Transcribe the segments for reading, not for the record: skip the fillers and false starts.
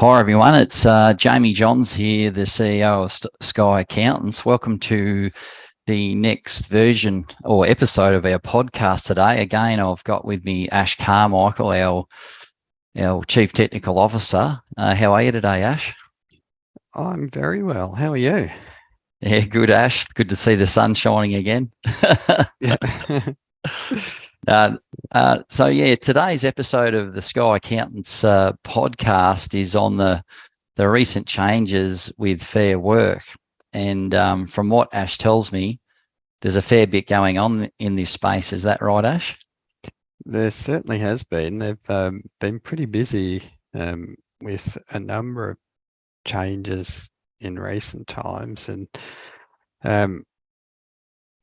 Hi everyone, it's Jamie Johns here, the CEO of Sky Accountants. Welcome to the next version or episode of our podcast today. Again, I've got with me Ash Carmichael, our Chief Technical Officer. How are you today, Ash? I'm very well. How are you? Yeah, good, Ash. Good to see the sun shining again. Yeah. Today's episode of the Sky Accountants podcast is on the recent changes with Fair Work. And from what Ash tells me, there's a fair bit going on in this space. Is that right, Ash? There certainly has been. They've been pretty busy with a number of changes in recent times. And,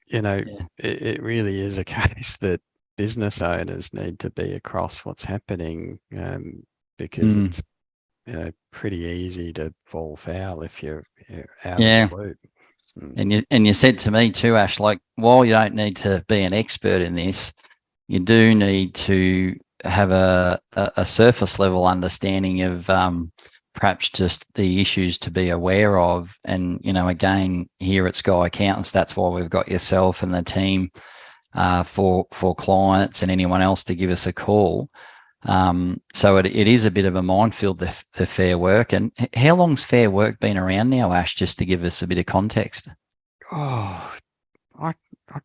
Yeah. it really is a case that business owners need to be across what's happening because it's pretty easy to fall foul if you're out of the loop. And you said to me too, Ash, like, while you don't need to be an expert in this, you do need to have a surface level understanding of perhaps just the issues to be aware of. And, again, here at Sky Accountants, that's why we've got yourself and the team for clients and anyone else to give us a call. So it is a bit of a minefield, the Fair Work. And how long's Fair Work been around now, Ash, just to give us a bit of context? Oh, I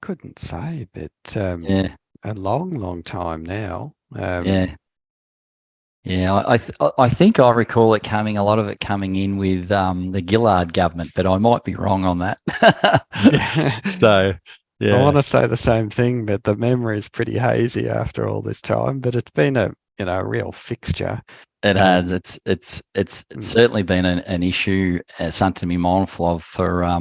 couldn't say, but a long time now. I think I recall it coming, a lot of it coming in with the Gillard government, but I might be wrong on that. So, yeah. I want to say the same thing, but the memory is pretty hazy after all this time. But it's been a real fixture. It has. It's certainly been an issue, something to be mindful of for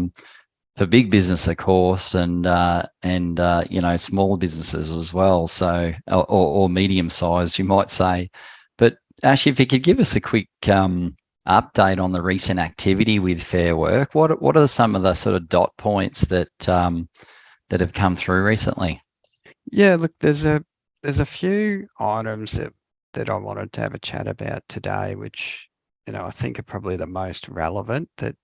big business, of course, and smaller businesses as well. So, or medium size, you might say. But actually, if you could give us a quick update on the recent activity with Fair Work, what are some of the sort of dot points that have come through recently? Yeah, look, there's a few items that I wanted to have a chat about today, which I think are probably the most relevant that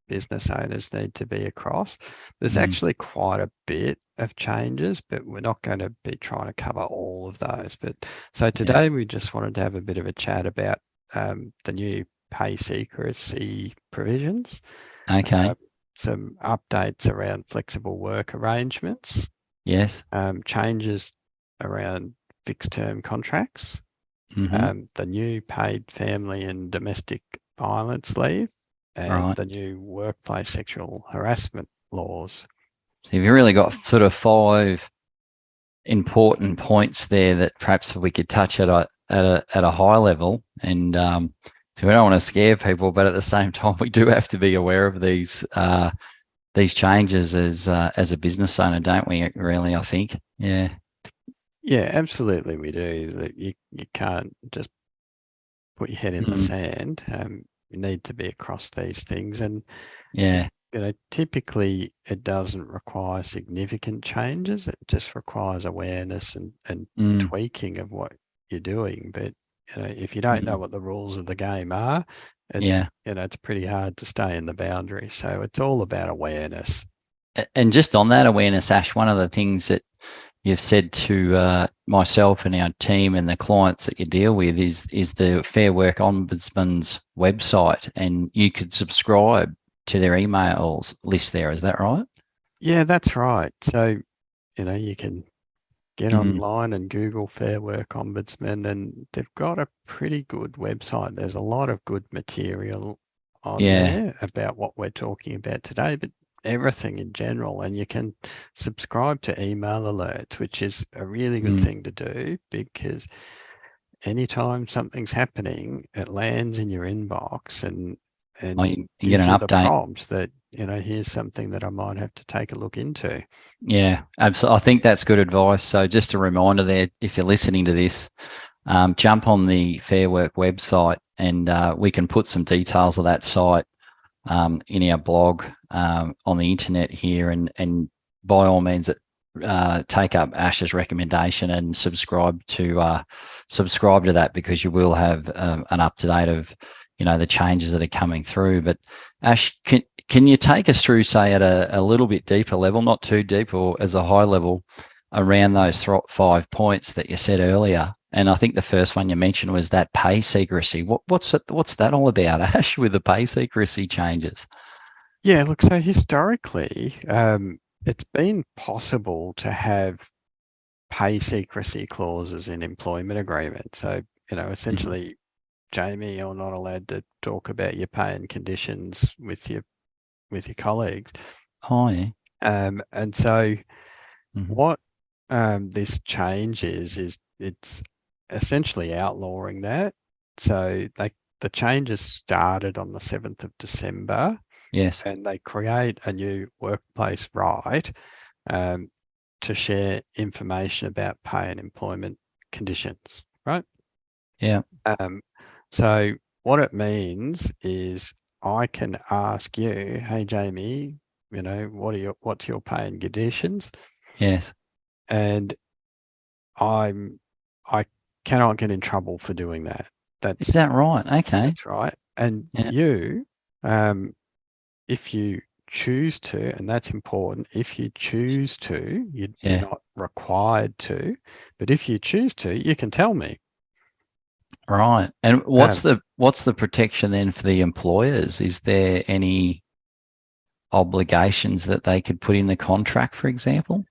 business owners need to be across. There's actually quite a bit of changes, but we're not going to be trying to cover all of those. But so today we just wanted to have a bit of a chat about the new pay secrecy provisions. Okay. Some updates around flexible work arrangements. Yes. Changes around fixed term contracts. The new paid family and domestic violence leave, and the new workplace sexual harassment laws. So you've really got sort of 5 important points there that perhaps we could touch at a high level. And so we don't want to scare people, but at the same time, we do have to be aware of these changes as a business owner, don't we? Really, I think. Yeah. Yeah, absolutely, we do. You can't just put your head in the sand. You need to be across these things, and typically it doesn't require significant changes. It just requires awareness and tweaking of what you're doing. But if you don't know what the rules of the game are, it's pretty hard to stay in the boundary. So it's all about awareness. And just on that awareness, Ash, one of the things that you've said to myself and our team and the clients that you deal with is the Fair Work Ombudsman's website, and you could subscribe to their emails list there. Is that right? Yeah, that's right. So, you can get online and Google Fair Work Ombudsman, and they've got a pretty good website. There's a lot of good material on there about what we're talking about today, but everything in general. And you can subscribe to email alerts, which is a really good thing to do, because anytime something's happening, it lands in your inbox and you gives get an you update. The prompt that here's something that I might have to take a look into. Yeah, absolutely. I think that's good advice. So just a reminder there, if you're listening to this, jump on the Fair Work website, and we can put some details of that site in our blog on the internet here, and by all means, take up Ash's recommendation and subscribe to that, because you will have an up to date of the changes that are coming through. But Ash, can you take us through, say, at a little bit deeper level, not too deep, or as a high level, around those 5 points that you said earlier? And I think the first one you mentioned was that pay secrecy. What's that all about, Ash, with the pay secrecy changes? Yeah, look, so historically, it's been possible to have pay secrecy clauses in employment agreements. So, essentially, Jamie, you're not allowed to talk about your pay and conditions with your colleagues. Oh, yeah. And so what this change is it's essentially outlawing that. So the changes started on the 7th of December. Yes. And they create a new workplace right to share information about pay and employment conditions, right? Yeah. So what it means is I can ask you, hey, Jamie, what's your pay and conditions? Yes. And I cannot get in trouble for doing that. Is that right? Okay. That's right. And you, if you choose to, and that's important, if you choose to, you're not required to, but if you choose to, you can tell me. Right. And what's the protection then for the employers? Is there any obligations that they could put in the contract, for example?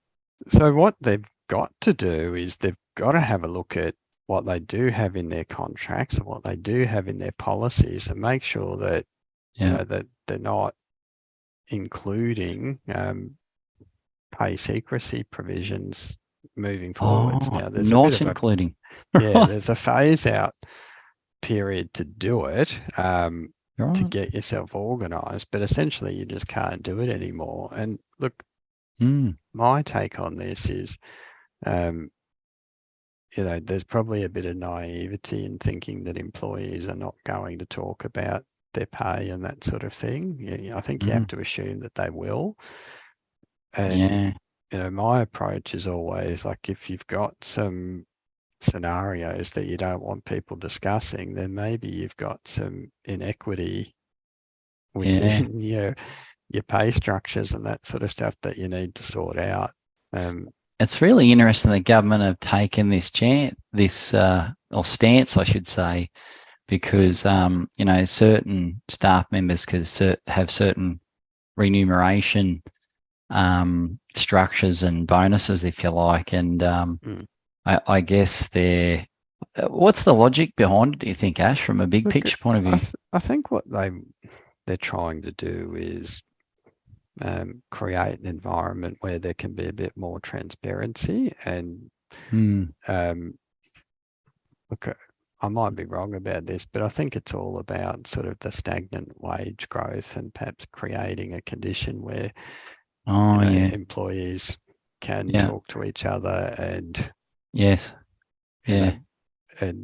So what they've got to do is they've got to have a look at what they do have in their contracts and what they do have in their policies, and make sure that that they're not including pay secrecy provisions moving forwards. Now there's not including. There's a phase out period to do it to get yourself organized, but essentially you just can't do it anymore. And look, my take on this is there's probably a bit of naivety in thinking that employees are not going to talk about their pay and that sort of thing. I think you have to assume that they will. And my approach is always like, if you've got some scenarios that you don't want people discussing, then maybe you've got some inequity within your pay structures and that sort of stuff that you need to sort out. It's really interesting the government have taken this stance, I should say, because certain staff members could have certain remuneration structures and bonuses, if you like, and I guess what's the logic behind it, do you think, Ash, from a big picture point of view? I think what they're trying to do is create an environment where there can be a bit more transparency. And look, I might be wrong about this, but I think it's all about sort of the stagnant wage growth and perhaps creating a condition where employees can talk to each other and and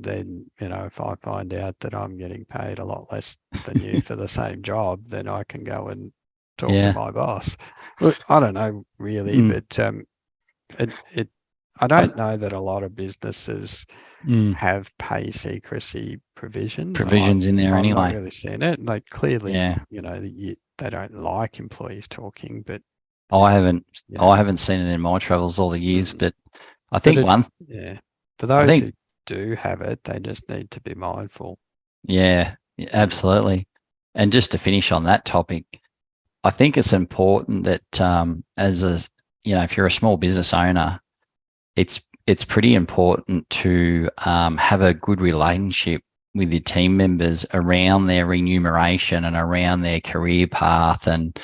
then if I find out that I'm getting paid a lot less than you for the same job, then I can go and talk to my boss. Look, I don't know really, but I don't know that a lot of businesses have pay secrecy provisions in there anyway. I'm not really seeing it. Like clearly, they don't like employees talking, but I haven't seen it in my travels all the years. But I think for those who do have it, they just need to be mindful. Yeah, absolutely. And just to finish on that topic, I think it's important that if you're a small business owner, it's pretty important to have a good relationship with your team members around their remuneration and around their career path, and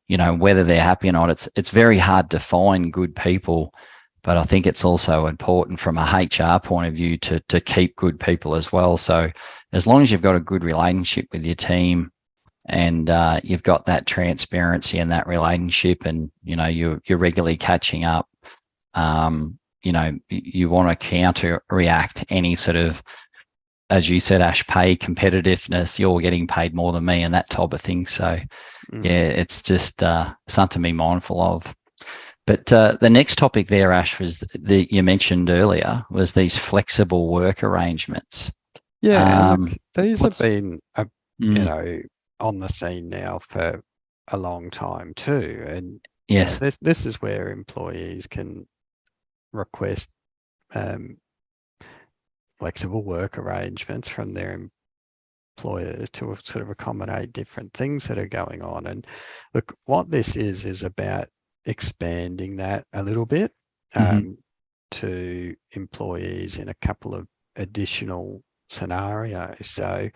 whether they're happy or not. It's very hard to find good people, but I think it's also important from a HR point of view to keep good people as well. So as long as you've got a good relationship with your team, and you've got that transparency and that relationship, and you're regularly catching up, you want to counter react any sort of, as you said, Ash, pay competitiveness, you're getting paid more than me and that type of thing. So it's just something to be mindful of. But the next topic there, Ash, was you mentioned earlier, was these flexible work arrangements. Yeah, look, these have been a on the scene now for a long time too. And Yes. this is where employees can request flexible work arrangements from their employers to sort of accommodate different things that are going on. And look, what this is about expanding that a little bit to employees in a couple of additional scenarios. So,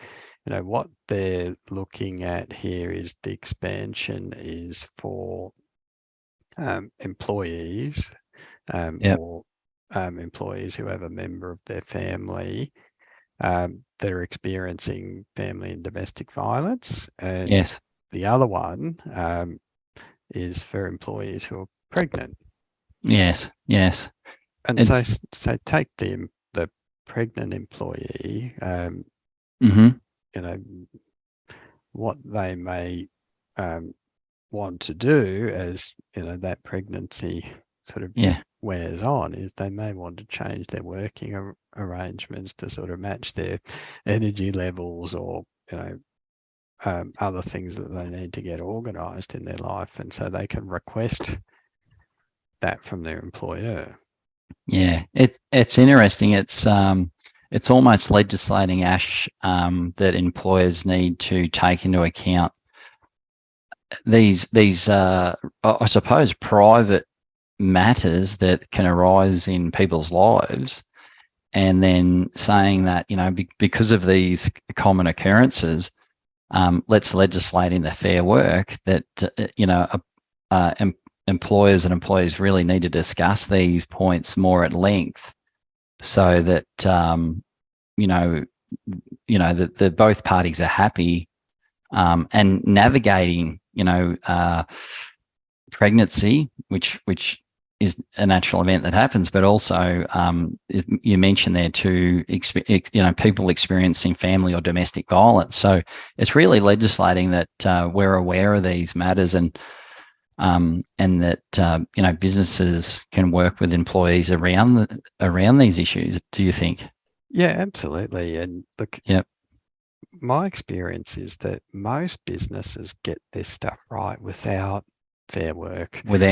what they're looking at here is the expansion is for employees or employees who have a member of their family that are experiencing family and domestic violence. And Yes. the other one is for employees who are pregnant. Yes. Yes. And so take the pregnant employee, what they may want to do as, that pregnancy sort of wears on is they may want to change their working arrangements to sort of match their energy levels or, other things that they need to get organized in their life. And so they can request that from their employer. Yeah, it's interesting. It's almost legislating, Ash, that employers need to take into account these I suppose private matters that can arise in people's lives, and then saying that because of these common occurrences, let's legislate in the Fair Work that employers and employees really need to discuss these points more at length, so that that both parties are happy, and navigating pregnancy, which is a natural event that happens, but also you mentioned there too, people experiencing family or domestic violence. So it's really legislating that we're aware of these matters, and that businesses can work with employees around these issues. Do you think? Yeah, absolutely. And look, my experience is that most businesses get this stuff right without Fair Work. They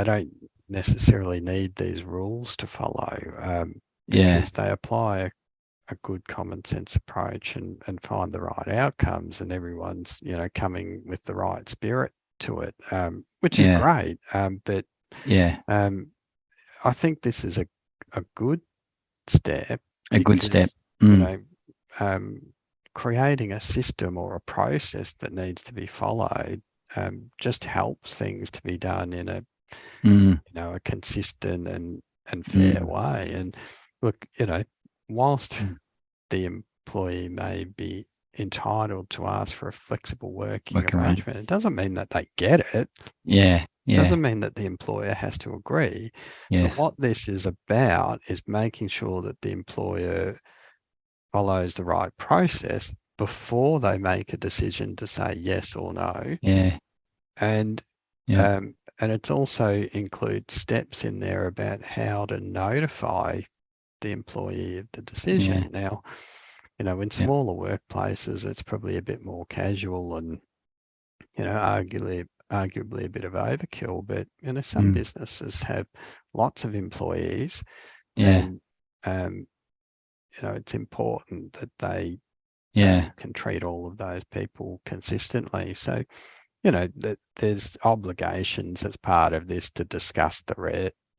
don't necessarily need these rules to follow, because they apply a good common sense approach and find the right outcomes, and everyone's coming with the right spirit to it, which is great. But I think this is a good step. Creating a system or a process that needs to be followed just helps things to be done in a a consistent and fair way. And look, whilst the employee may be entitled to ask for a flexible working arrangement, it doesn't mean that they get it. Doesn't mean that the employer has to agree. But what this is about is making sure that the employer follows the right process before they make a decision to say yes or no. And it also includes steps in there about how to notify the employee of the decision. Now, in smaller workplaces, it's probably a bit more casual and, arguably a bit of overkill. But, some businesses have lots of employees, and, it's important that they can treat all of those people consistently. So, there's obligations as part of this to discuss the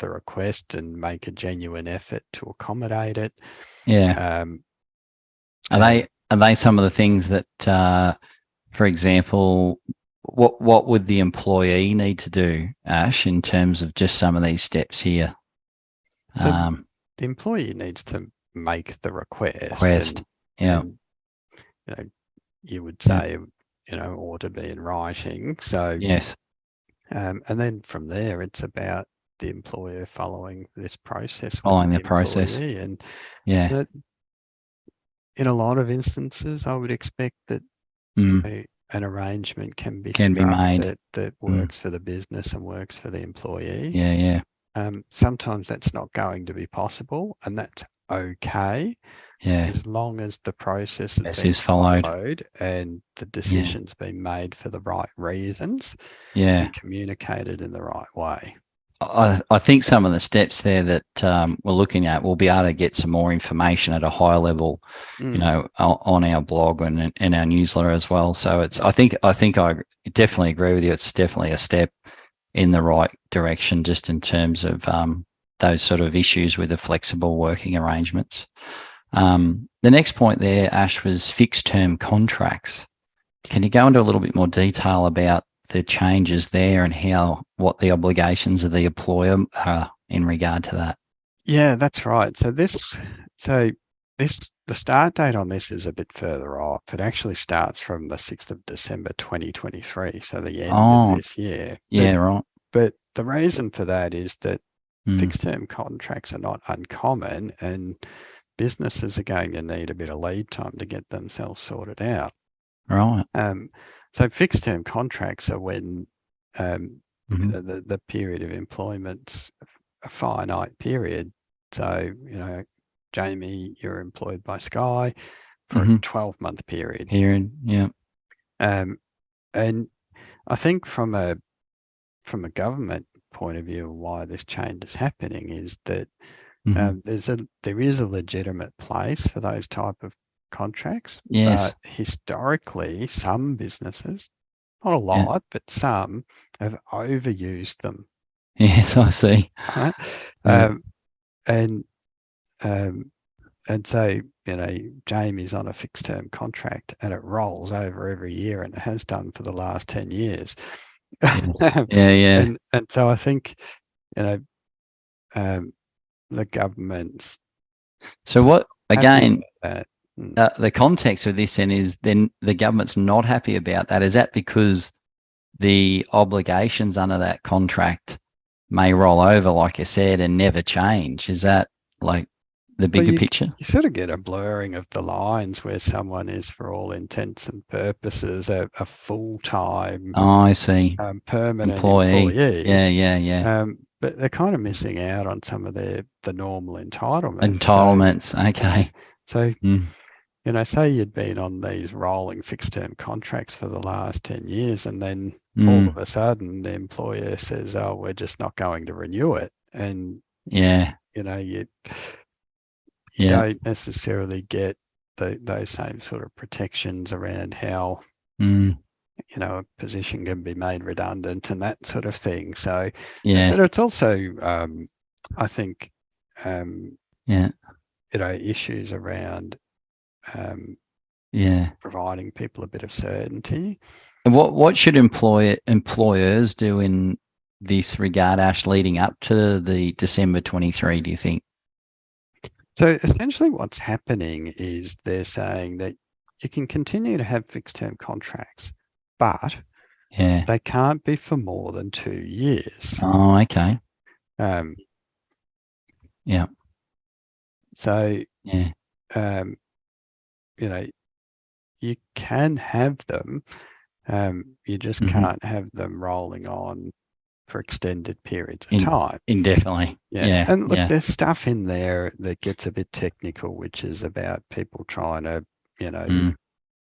request and make a genuine effort to accommodate it. Are they some of the things that, for example, what would the employee need to do, Ash, in terms of just some of these steps here? So the employee needs to make the request. And, you would say, ought to be in writing. So and then from there, it's about the employer following this process. Following the process. And in a lot of instances, I would expect that an arrangement can be made that works for the business and works for the employee. sometimes that's not going to be possible, and that's okay. Yeah. As long as the process has This been is followed. and the Yeah. decision's been made for the right reasons Yeah. and communicated in the right way. I think some of the steps there that we're looking at, we'll be able to get some more information at a higher level, on our blog and in our newsletter as well. So I think I definitely agree with you. It's definitely a step in the right direction, just in terms of those sort of issues with the flexible working arrangements. The next point there, Ash, was fixed term contracts. Can you go into a little bit more detail about the changes there and what the obligations of the employer are in regard to that? Yeah, that's right. The start date on this is a bit further off. It actually starts from the 6th of December 2023, so the end of this year. Yeah, right. But the reason for that is that Mm. fixed term contracts are not uncommon, and businesses are going to need a bit of lead time to get themselves sorted out. Right. So fixed term contracts are when Mhm. the period of employment's a finite period. So, Jamie, you're employed by Sky for a 12-month period. Yeah. And I think from a government point of view, why this change is happening is that there is a legitimate place for those type of contracts. Yes. But historically, some businesses, not a Yeah. lot, but some, have overused them. Yes, I see. Right? Yeah. And so, Jamie's on a fixed term contract and it rolls over every year, and it has done for the last 10 years. Yes. Yeah. And so I think, the government's So what, again, that. the context of this then the government's not happy about that. Is that because the obligations under that contract may roll over, like you said, and never change? Is that like the bigger picture? You sort of get a blurring of the lines where someone is, for all intents and purposes, a full-time, I see. permanent employee. Yeah. But they're kind of missing out on some of the normal entitlements. Okay. So, say you'd been on these rolling fixed term contracts for the last 10 years, and then all of a sudden the employer says, "Oh, we're just not going to renew it." And, you don't necessarily get those same sort of protections around how, a position can be made redundant and that sort of thing. So, but it's also, I think, issues around providing people a bit of certainty. And what should employers do in this regard, Ash, leading up to the December 23, do you think? So essentially what's happening is they're saying that you can continue to have fixed term contracts, but they can't be for more than 2 years. Oh, okay. So, you can have them, you just can't have them rolling on for extended periods of time. Indefinitely. And look, there's stuff in there that gets a bit technical, which is about people trying to,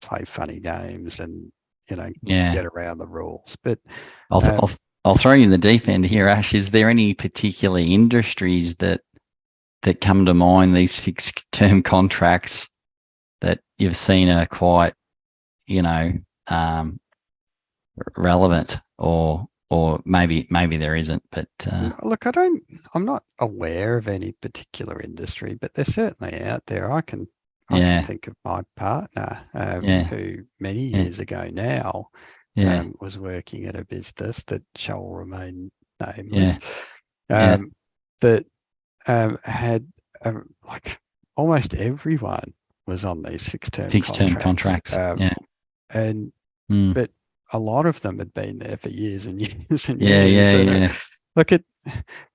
play funny games and, get around the rules. But I'll throw you in the deep end here, Ash. Is there any particular industries that come to mind, these fixed term contracts that you've seen are quite, relevant, or maybe there isn't, but look, I'm not aware of any particular industry, but they're certainly out there. I can think of my partner, who many years ago now was working at a business that shall remain nameless, that had like almost everyone was on these fixed term contracts. But a lot of them had been there for years and years and years. Look, it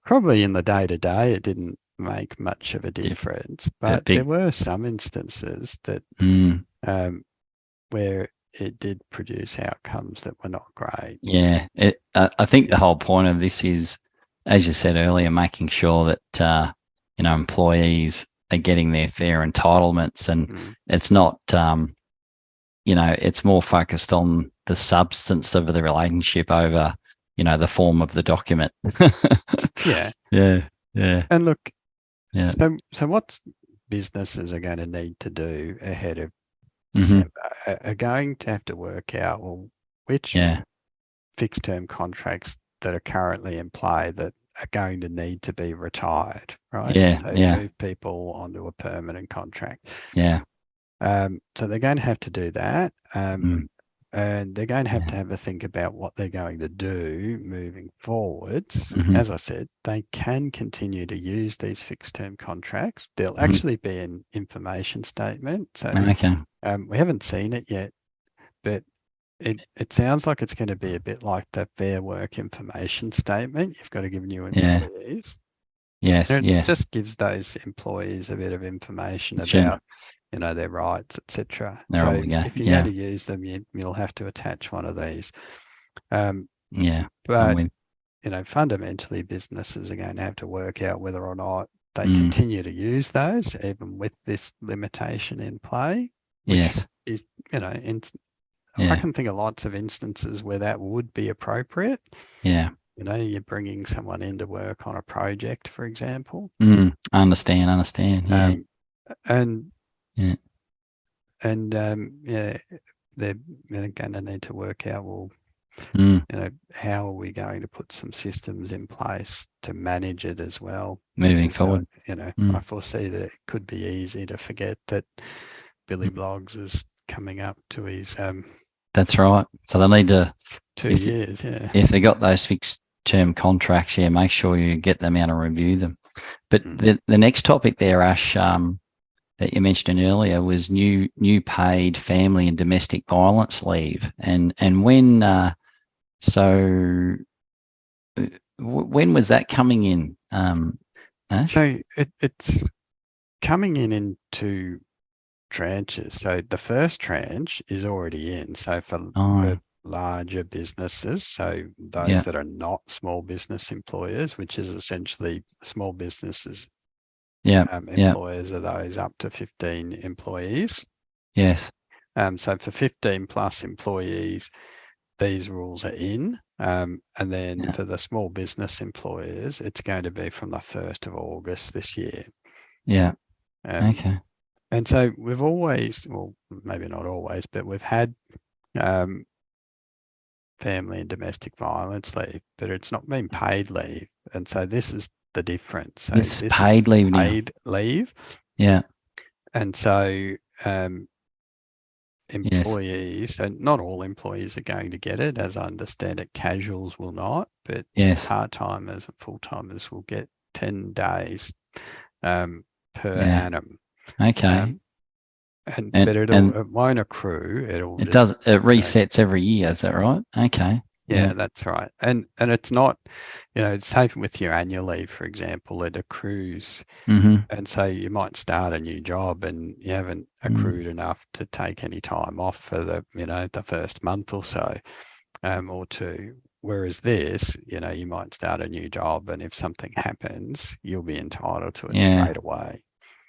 probably in the day-to-day, it didn't make much of a difference, but there were some instances that where it did produce outcomes that were not great. I think the whole point of this is as you said earlier, making sure that employees are getting their fair entitlements, and it's not it's more focused on the substance of the relationship over the form of the document. Yeah. Yeah. And look, Yeah. So what businesses are going to need to do ahead of Mm-hmm. December are going to have to work out, well, which fixed term contracts that are currently in play that are going to need to be retired, right? Yeah. So Yeah. move people onto a permanent contract. Yeah. So they're going to have to do that. And they're going to Yeah. have a think about what they're going to do moving forwards. Mm-hmm. As I said, they can continue to use these fixed term contracts. There'll actually be an information statement. So Okay. we haven't seen it yet, but it sounds like it's going to be a bit like the Fair Work information statement you've got to give new employees. Yes. And it Yes. just gives those employees a bit of information Sure. about their rights, etc. Their So obligation. if you're going to use them, you'll have to attach one of these. Yeah. But fundamentally, businesses are going to have to work out whether or not they continue to use those, even with this limitation in play. Which is, I can think of lots of instances where that would be appropriate. Yeah. You're bringing someone in to work on a project, for example. I understand. Yeah. They're going to need to work out, well, how are we going to put some systems in place to manage it as well? Moving forward. I foresee that it could be easy to forget that Billy Bloggs is coming up to his that's right. So they need to 2 years, If they got those fixed term contracts, make sure you get them out and review them. But the next topic there, Ash, that you mentioned earlier was new paid family and domestic violence leave, and when when was that coming in? So it's coming in two tranches. So the first tranche is already in. So for larger businesses, so those that are not small business employers, which is essentially small businesses. Employers are those up to 15 employees. Yes. So for 15 plus employees, these rules are in. And then for the small business employers, it's going to be from the 1st of August this year. Yeah. Okay. And so we've always, well, maybe not always, but we've had family and domestic violence leave, but it's not been paid leave. And so this is the difference. So this paid leave now. Paid leave. Yeah. And so employees, and not all employees are going to get it, as I understand it, casuals will not, but part-timers and full-timers will get 10 days per annum. Okay. But it won't accrue. It resets every year. Is that right? Okay. Yeah, that's right. And it's not, say with your annual leave, for example, it accrues. And so you might start a new job and you haven't accrued enough to take any time off for the first month or so, or two. Whereas this, you might start a new job, and if something happens, you'll be entitled to it straight away.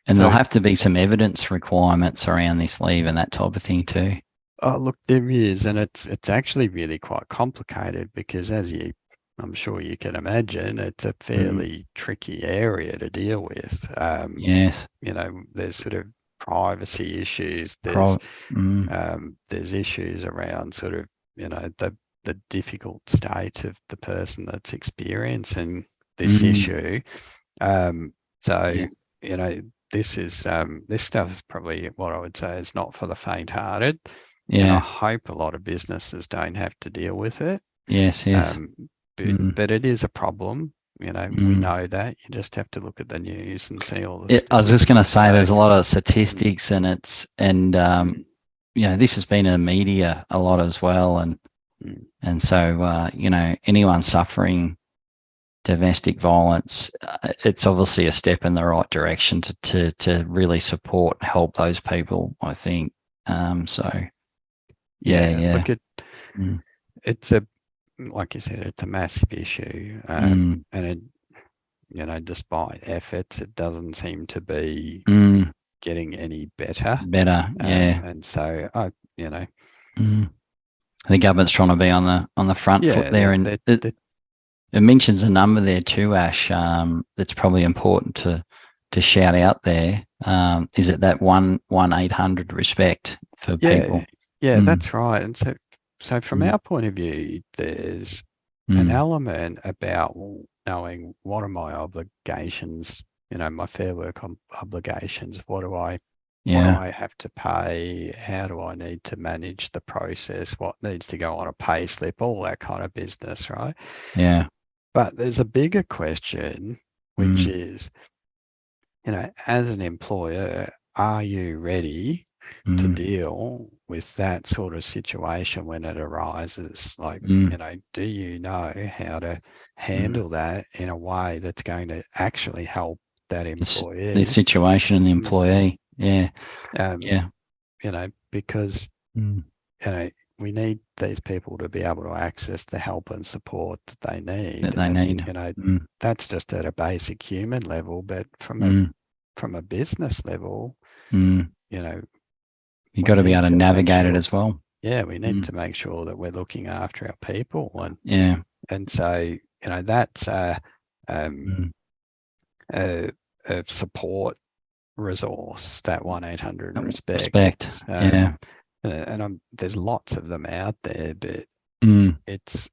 And there'll have to be some evidence requirements around this leave and that type of thing too. Oh, look, there is, and it's actually really quite complicated because, I'm sure you can imagine, it's a fairly tricky area to deal with. Yes. There's sort of privacy issues. There's issues around sort of, the difficult state of the person that's experiencing this issue. This stuff is probably what I would say is not for the faint-hearted. And I hope a lot of businesses don't have to deal with it. Yes. But it is a problem. We know that. You just have to look at the news and see all the I was just going to say there's a lot of statistics and this has been in the media a lot as well. And so, anyone suffering domestic violence, it's obviously a step in the right direction to really support and help those people, I think. Look, it's a like you said, it's a massive issue, Mm. and it, despite efforts, it doesn't seem to be Mm. getting any better. Better, yeah. And so I, Mm. The government's trying to be on the front foot yeah, there, and it mentions a number there too, Ash. That's probably important to shout out there. Is it that 1-800 respect for people? yeah, Mm. that's right. And so from Mm. our point of view, there's an Mm. element about knowing what are my obligations, my Fair Work obligations. What do Yeah. I have to pay? How do I need to manage the process? What needs to go on a pay slip? All that kind of business, right? Yeah. But there's a bigger question, which Mm. is, as an employer, are you ready to Mm. deal with that sort of situation when it arises? Like, Mm. do you know how to Mm. handle that in a way that's going to actually help that The employee? situation and the Mm, employee. Yeah. um, Yeah. because, Mm. you know, we need these people to be able to access the help and support that they That need. they And, need. Mm. that's just at a basic human level, but Mm. from a business level, Mm. you know, You we got to be able need to to make navigate it sure, as well. we need Mm. to make sure that we're looking after our people. Yeah. And so, that's um, Mm. a, a support resource, that 1-800 respect. Respect. It's, Yeah. there's lots of them out there, but Mm. it's,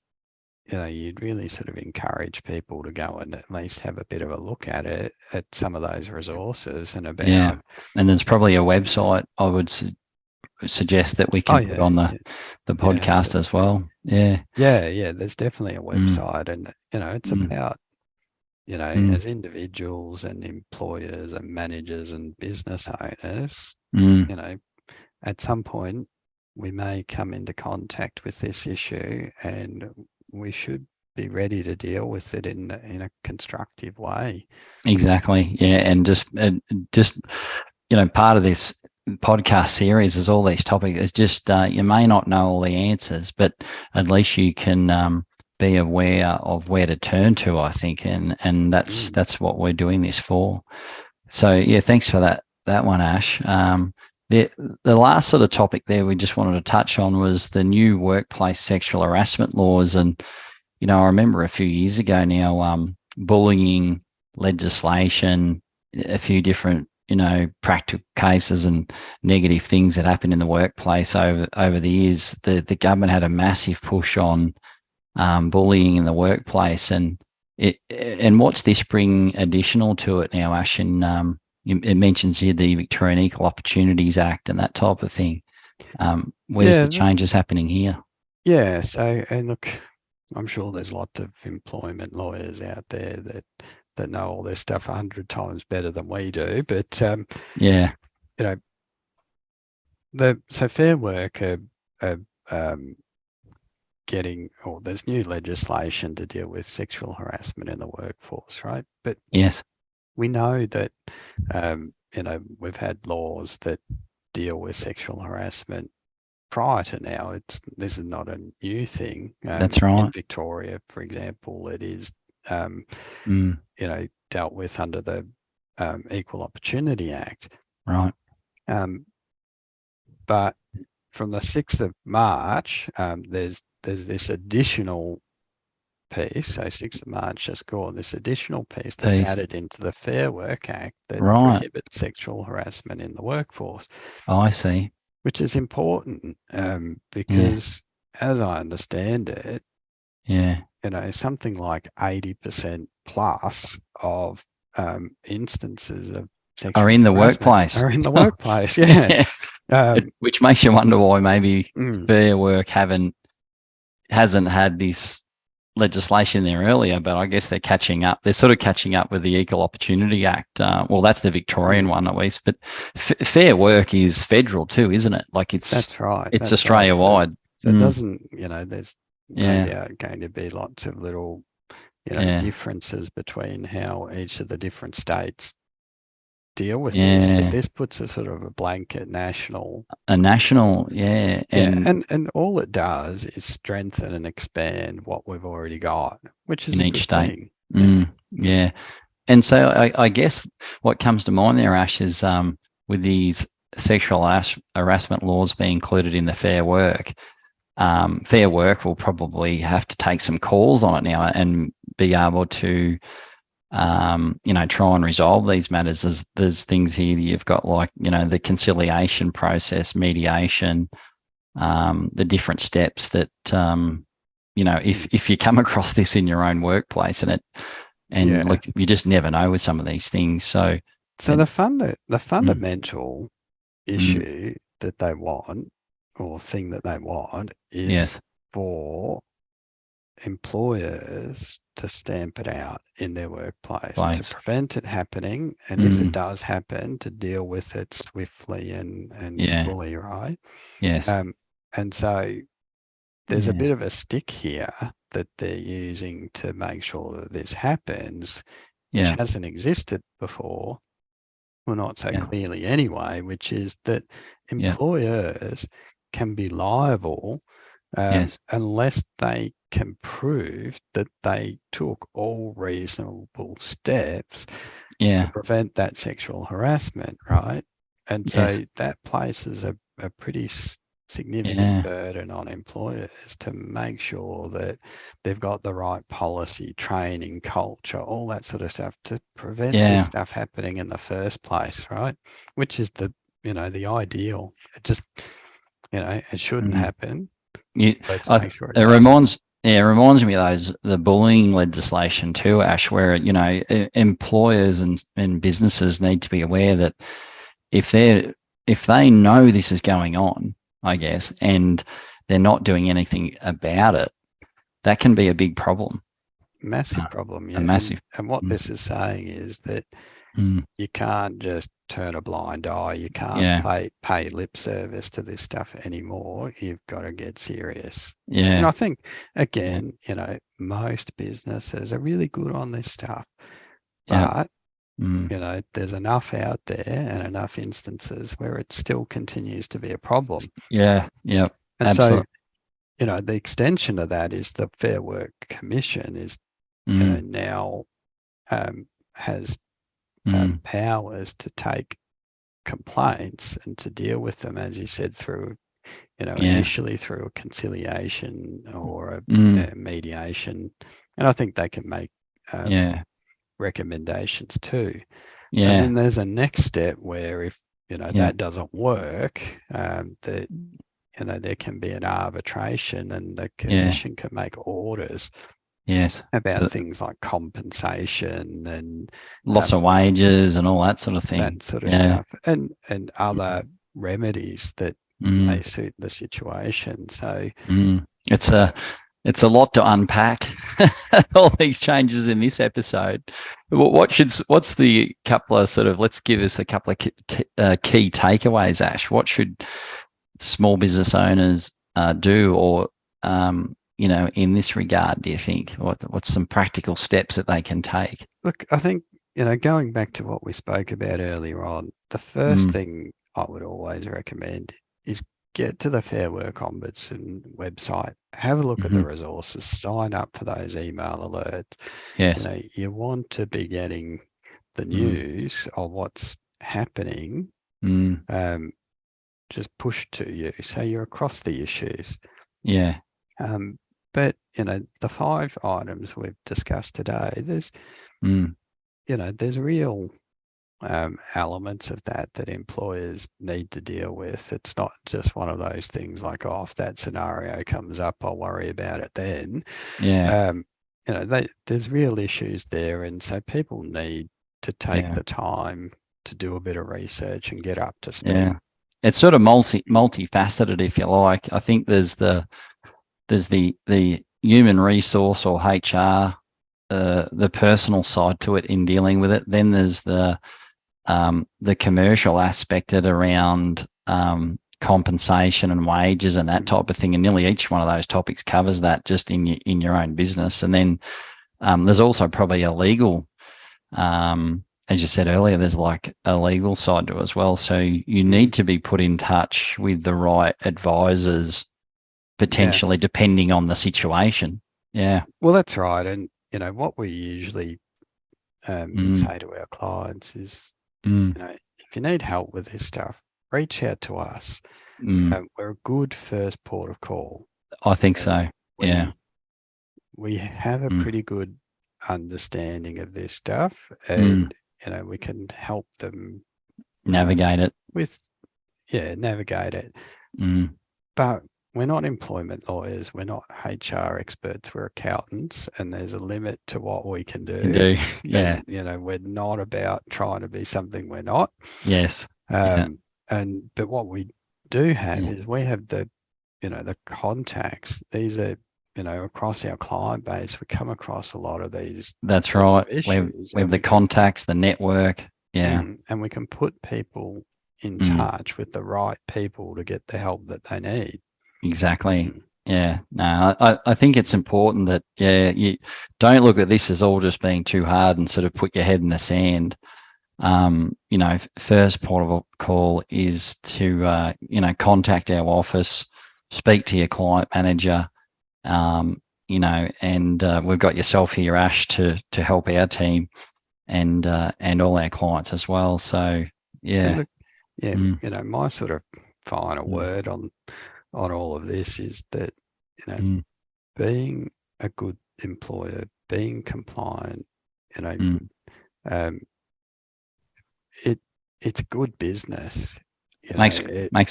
you'd really sort of encourage people to go and at least have a bit of a look at it, at some of those resources and Yeah. about. And there's probably a website I would suggest that we Oh can put yeah, on yeah, the yeah, podcast as absolutely. well. Yeah. Yeah. There's definitely a Mm. website, and it's Mm. about, Mm. as individuals and employers and managers and business owners, Mm. at some point we may come into contact with this issue, and we should be ready to deal with it in a constructive way. Exactly. Yeah. And just part of this podcast series is all these topics. It's just you may not know all the answers, but at least you can be aware of where to turn to. I think, and that's what we're doing this for. So yeah, thanks for that one, Ash. The last sort of topic there we just wanted to touch on was the new workplace sexual harassment laws, and I remember a few years ago now, bullying legislation, a few different, practical cases and negative things that happen in the workplace over the years. The government had a massive push on bullying in the workplace, and what's this bring additional to it now, Ash? And it mentions here the Victorian Equal Opportunities Act and that type of thing. Where's the Yeah, changes happening here? yeah. So, and look, I'm sure there's lots of employment lawyers out there that know all this stuff 100 times better than we do. But Yeah. you know, so Fair Work are getting, or there's new legislation to deal with sexual harassment in the workforce, right? But Yes. we know that we've had laws that deal with sexual harassment prior to now. This is not a new thing. That's In right. Victoria, for example, it is Mm. dealt with under the Equal Opportunity Act. Right. Um, but from the 6th of March, there's this additional piece. So 6th of March just gone, this additional piece that's Peace. added into the Fair Work Act that Right. prohibits sexual harassment in the workforce, Oh, I see. which is important Yeah. because, as I understand it, Yeah. something like 80% plus of instances of Are sexual in the harassment workplace. are in the workplace. Yeah. Yeah. Which makes you wonder why maybe Mm, Fair Work hasn't had this legislation there earlier, but I guess they're catching up. They're sort of catching up with the Equal Opportunity Act. Well, that's the Victorian mm, one at least, but Fair Work is federal too, isn't it? Like it's that's right. it's That's right. Australia wide. So it doesn't, there's no Yeah. doubt going to be lots of little, Yeah. differences between how each of the different states deal with this, but Yeah. this puts a sort of a blanket national. A national, yeah. And all it does is strengthen and expand what we've already got, which is In a each good state. thing. Yeah. And so I guess what comes to mind there, Ash, is with these sexual harassment laws being included in the Fair Work will probably have to take some calls on it now and be able to, try and resolve these matters. There's things here that you've got like, the conciliation process, mediation, the different steps that, if you come across this in your own workplace look, you just never know with some of these things. So the fundamental issue that they want, or thing that they want, is for employers to stamp it out in their workplace to prevent it happening, and if it does happen, to deal with it swiftly and fully, right? Yes. And so there's a bit of a stick here that they're using to make sure that this happens, which hasn't existed before, well, not so clearly anyway, which is that employers can be liable unless they can prove that they took all reasonable steps to prevent that sexual harassment, right? And so that places a pretty significant burden on employers to make sure that they've got the right policy, training, culture, all that sort of stuff to prevent this stuff happening in the first place, right? Which is the ideal. It just, it shouldn't happen. Let's make sure it reminds me of the bullying legislation too, Ash, where employers and businesses need to be aware that if they know this is going on, I guess, and they're not doing anything about it, that can be a big problem. Massive problem, yeah. Massive. And what this is saying is that you can't just turn a blind eye. You can't pay lip service to this stuff anymore. You've got to get serious. Yeah. And I think, again, most businesses are really good on this stuff. But, there's enough out there and enough instances where it still continues to be a problem. Yeah, yeah. And absolutely. so, the extension of that is the Fair Work Commission is, now has powers to take complaints and to deal with them, as you said, through, initially through a conciliation or a mediation. And I think they can make recommendations too. And then there's a next step where if, that doesn't work, that, there can be an arbitration and the commission can make orders about things like compensation and loss of wages and all that sort of thing. That sort of stuff. And other remedies that may suit the situation. So it's a lot to unpack. All these changes in this episode. What's the couple of let's give us a couple of key takeaways, Ash. What should small business owners do, or in this regard, do you think? What's some practical steps that they can take? Look, I think, going back to what we spoke about earlier on, the first thing I would always recommend is get to the Fair Work Ombudsman website, have a look at the resources, sign up for those email alerts. Yes. You want to be getting the news of what's happening, just pushed to you, so you're across the issues. Yeah. But, the 5 items we've discussed today, there's, there's real elements of that employers need to deal with. It's not just one of those things like, oh, if that scenario comes up, I'll worry about it then. Yeah. There's real issues there. And so people need to take the time to do a bit of research and get up to speed. Yeah. It's sort of multifaceted, if you like. I think there's the human resource or HR, the personal side to it in dealing with it. Then there's the commercial aspect around compensation and wages and that type of thing. And nearly each one of those topics covers that just in your own business. And then there's also probably a legal as you said earlier, there's like a legal side to it as well. So you need to be put in touch with the right advisors, potentially, depending on the situation. Yeah. Well, that's right. And, what we usually say to our clients is, if you need help with this stuff, reach out to us. We're a good first port of call. I think so. We have a pretty good understanding of this stuff, and we can help them navigate it. Navigate it. But we're not employment lawyers. We're not HR experts. We're accountants, and there's a limit to what we can do. Yeah. And, we're not about trying to be something we're not. Yes. But what we do have is we have the contacts. These are, across our client base, we come across a lot of these. That's right. We have the contacts, the network. Yeah. And we can put people in touch with the right people to get the help that they need. Exactly. Yeah. No, I think it's important that, you don't look at this as all just being too hard and sort of put your head in the sand. First port of call is to, contact our office, speak to your client manager, and we've got yourself here, Ash, to help our team and all our clients as well. So, yeah. My sort of final word on all of this is that, being a good employer, being compliant, it's good business. Makes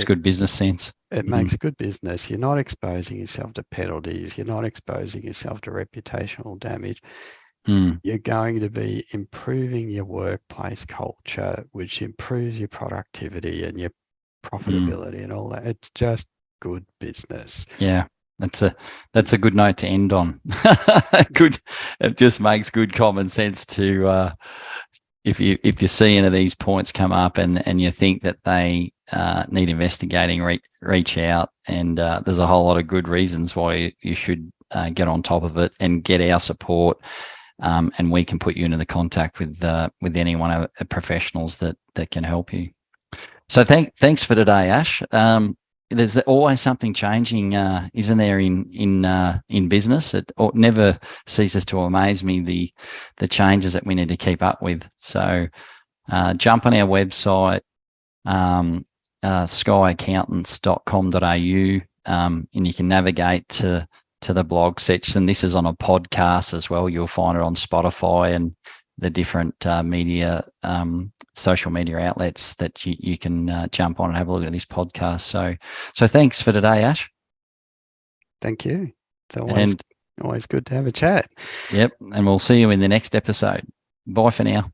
good business sense. It makes good business. You're not exposing yourself to penalties. You're not exposing yourself to reputational damage. You're going to be improving your workplace culture, which improves your productivity and your profitability and all that. It's just good business. Yeah, that's a good note to end on. Good. It just makes good common sense to if you see any of these points come up and you think that they need investigating, reach out. And there's a whole lot of good reasons why you should get on top of it and get our support. And we can put you into the contact with any one of the professionals that can help you. So thanks for today, Ash. There's always something changing, isn't there, in business? It never ceases to amaze me, the changes that we need to keep up with. So jump on our website, skyaccountants.com.au, and you can navigate to the blog section. This is on a podcast as well. You'll find it on Spotify and the different social media outlets that you can jump on and have a look at this podcast. So thanks for today, Ash. Thank you. It's always good to have a chat. Yep. And we'll see you in the next episode. Bye for now.